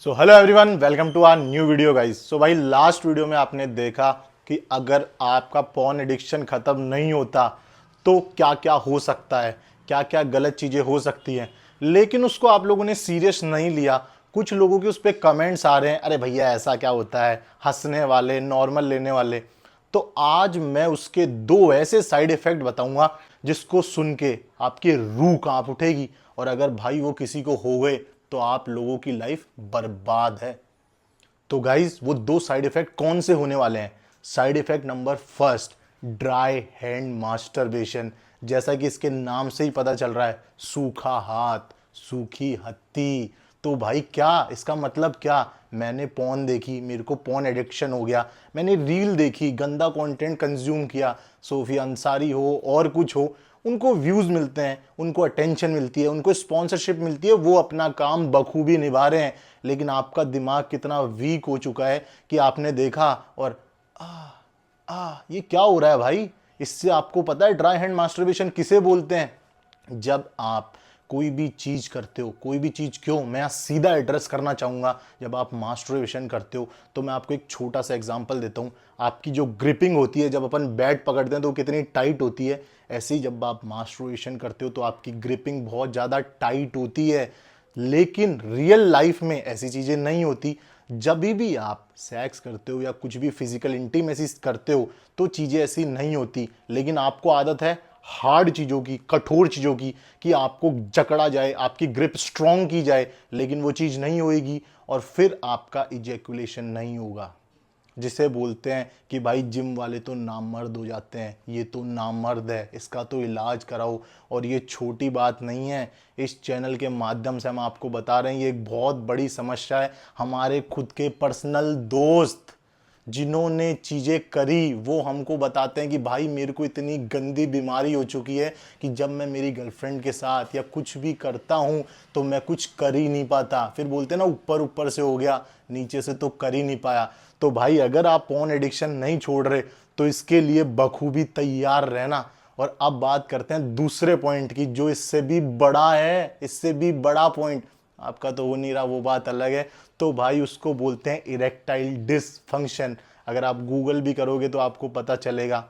So hello everyone, welcome to our new video guys. So भाई last video में आपने देखा कि अगर आपका पॉर्न एडिक्शन ख़त्म नहीं होता तो क्या क्या हो सकता है, क्या क्या गलत चीज़ें हो सकती हैं। लेकिन उसको आप लोगों ने सीरियस नहीं लिया। कुछ लोगों के उस पर कमेंट्स आ रहे हैं, अरे भैया ऐसा क्या होता है, हंसने वाले, नॉर्मल लेने वाले। तो आज मैं उसके दो ऐसे साइड इफ़ेक्ट बताऊंगा जिसको सुन के आपकी रूह कांप उठेगी, और अगर भाई वो किसी को हो गए तो आप लोगों की लाइफ बर्बाद है। तो गाइज वो दो साइड इफेक्ट कौन से होने वाले हैं? Side effect number first, dry hand masturbation. जैसा कि इसके नाम से ही पता चल रहा है, सूखा हाथ, सूखी हत्ती। तो भाई क्या इसका मतलब क्या? मैंने पॉर्न देखी, मेरे को पॉर्न एडिक्शन हो गया, मैंने रील देखी, गंदा कंटेंट कंज्यूम किया, सोफिया अंसारी हो और कुछ हो, उनको व्यूज मिलते हैं, उनको अटेंशन मिलती है, उनको स्पॉन्सरशिप मिलती है, वो अपना काम बखूबी निभा रहे हैं। लेकिन आपका दिमाग कितना वीक हो चुका है कि आपने देखा और ये क्या हो रहा है भाई। इससे आपको पता है ड्राई हैंड मास्टरबेशन किसे बोलते हैं? जब आप कोई भी चीज करते हो, कोई भी चीज क्यों, मैं सीधा एड्रेस करना चाहूंगा। जब आप मास्टरबेशन करते हो तो मैं आपको एक छोटा सा एग्जांपल देता हूं। आपकी जो ग्रिपिंग होती है, जब अपन बैट पकड़ते हैं तो वो कितनी टाइट होती है, ऐसे ही जब आप मास्टरबेशन करते हो तो आपकी ग्रिपिंग बहुत ज़्यादा टाइट होती है। लेकिन रियल लाइफ में ऐसी चीज़ें नहीं होती। जब भी आप सेक्स करते हो या कुछ भी फिजिकल इंटीमेसी करते हो तो चीज़ें ऐसी नहीं होती। लेकिन आपको आदत है हार्ड चीज़ों की, कठोर चीज़ों की, कि आपको जकड़ा जाए, आपकी ग्रिप स्ट्रॉन्ग की जाए, लेकिन वो चीज़ नहीं होएगी और फिर आपका इजैकुलेशन नहीं होगा। जिसे बोलते हैं कि भाई जिम वाले तो नामर्द हो जाते हैं, ये तो नामर्द है, इसका तो इलाज कराओ। और ये छोटी बात नहीं है, इस चैनल के माध्यम से हम आपको बता रहे हैं ये एक बहुत बड़ी समस्या है। हमारे खुद के पर्सनल दोस्त जिन्होंने चीज़ें करी वो हमको बताते हैं कि भाई मेरे को इतनी गंदी बीमारी हो चुकी है कि जब मैं मेरी गर्लफ्रेंड के साथ या कुछ भी करता हूँ तो मैं कुछ कर ही नहीं पाता। फिर बोलते हैं ना ऊपर ऊपर से हो गया, नीचे से तो कर ही नहीं पाया। तो भाई अगर आप पॉर्न एडिक्शन नहीं छोड़ रहे तो इसके लिए बखूबी तैयार रहना। और अब बात करते हैं दूसरे पॉइंट की, जो इससे भी बड़ा है, इससे भी बड़ा पॉइंट। आपका तो हो नहीं रहा, वो बात अलग है। तो भाई उसको बोलते हैं इरेक्टाइल डिसफंक्शन। अगर आप गूगल भी करोगे तो आपको पता चलेगा।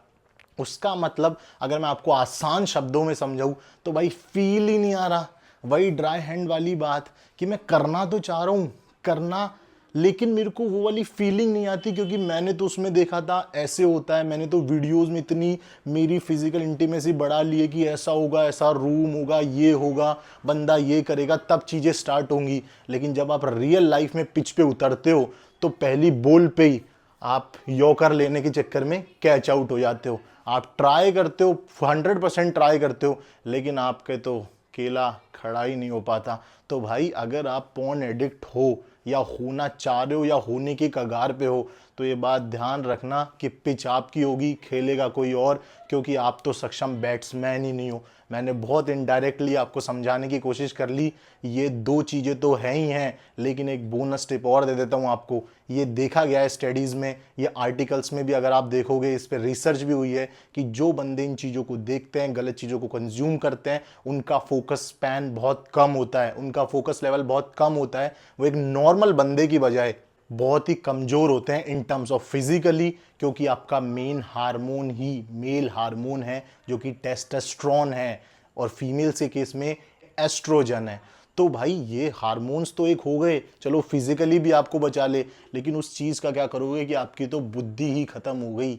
उसका मतलब अगर मैं आपको आसान शब्दों में समझाऊं तो भाई फील ही नहीं आ रहा। वही ड्राई हैंड वाली बात कि मैं करना तो चाह रहा हूं, करना, लेकिन मेरे को वो वाली फीलिंग नहीं आती, क्योंकि मैंने तो उसमें देखा था ऐसे होता है। मैंने तो वीडियोस में इतनी मेरी फिजिकल इंटीमेसी बढ़ा ली है कि ऐसा होगा, ऐसा रूम होगा, ये होगा, बंदा ये करेगा, तब चीज़ें स्टार्ट होंगी। लेकिन जब आप रियल लाइफ में पिच पे उतरते हो तो पहली बॉल पे ही आप यॉकर लेने के चक्कर में कैच आउट हो जाते हो। आप ट्राई करते हो, 100% ट्राई करते हो, लेकिन आपके तो केला खड़ा ही नहीं हो पाता। तो भाई अगर आप पॉर्न एडिक्ट हो या होना चाह रहे हो या होने की कगार पे हो तो ये बात ध्यान रखना कि पिच आपकी होगी, खेलेगा कोई और, क्योंकि आप तो सक्षम बैट्समैन ही नहीं हो। मैंने बहुत इनडायरेक्टली आपको समझाने की कोशिश कर ली। ये दो चीज़ें तो हैं ही हैं, लेकिन एक बोनस टिप और दे देता हूँ आपको। ये देखा गया है स्टडीज़ में, ये आर्टिकल्स में भी अगर आप देखोगे, इस पर रिसर्च भी हुई है कि जो बंदे इन चीज़ों को देखते हैं, गलत चीज़ों को कंज्यूम करते हैं, उनका फोकस स्पैन बहुत कम होता है, उनका फोकस लेवल बहुत कम होता है। वो एक नॉर्मल बंदे की बजाय बहुत ही कमज़ोर होते हैं इन टर्म्स ऑफ फिजिकली, क्योंकि आपका मेन हार्मोन ही मेल हार्मोन है जो कि टेस्टोस्टेरोन है, और फीमेल के केस में एस्ट्रोजन है। तो भाई ये हार्मोन्स तो एक हो गए, चलो फिजिकली भी आपको बचा ले, लेकिन उस चीज़ का क्या करोगे कि आपकी तो बुद्धि ही खत्म हो गई।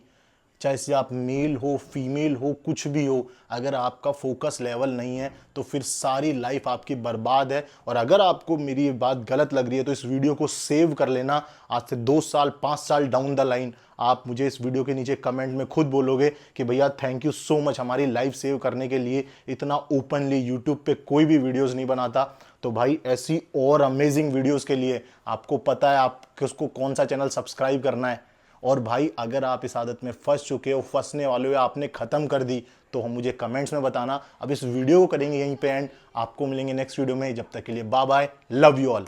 चाहे से आप मेल हो, फीमेल हो, कुछ भी हो, अगर आपका फोकस लेवल नहीं है तो फिर सारी लाइफ आपकी बर्बाद है। और अगर आपको मेरी ये बात गलत लग रही है तो इस वीडियो को सेव कर लेना। आज से 2 साल 5 साल डाउन द लाइन आप मुझे इस वीडियो के नीचे कमेंट में खुद बोलोगे कि भैया थैंक यू सो मच हमारी लाइफ सेव करने के लिए। इतना ओपनली यूट्यूब पे कोई भी वीडियोस नहीं बनाता। तो भाई ऐसी और अमेजिंग वीडियोस के लिए आपको पता है आप किसको कौन सा चैनल सब्सक्राइब करना है। और भाई अगर आप इस आदत में फंस चुके हो, फंसने वाले हो या आपने ख़त्म कर दी, तो हम मुझे कमेंट्स में बताना। अब इस वीडियो को करेंगे यहीं पे एंड, आपको मिलेंगे नेक्स्ट वीडियो में। जब तक के लिए bye bye, love you all.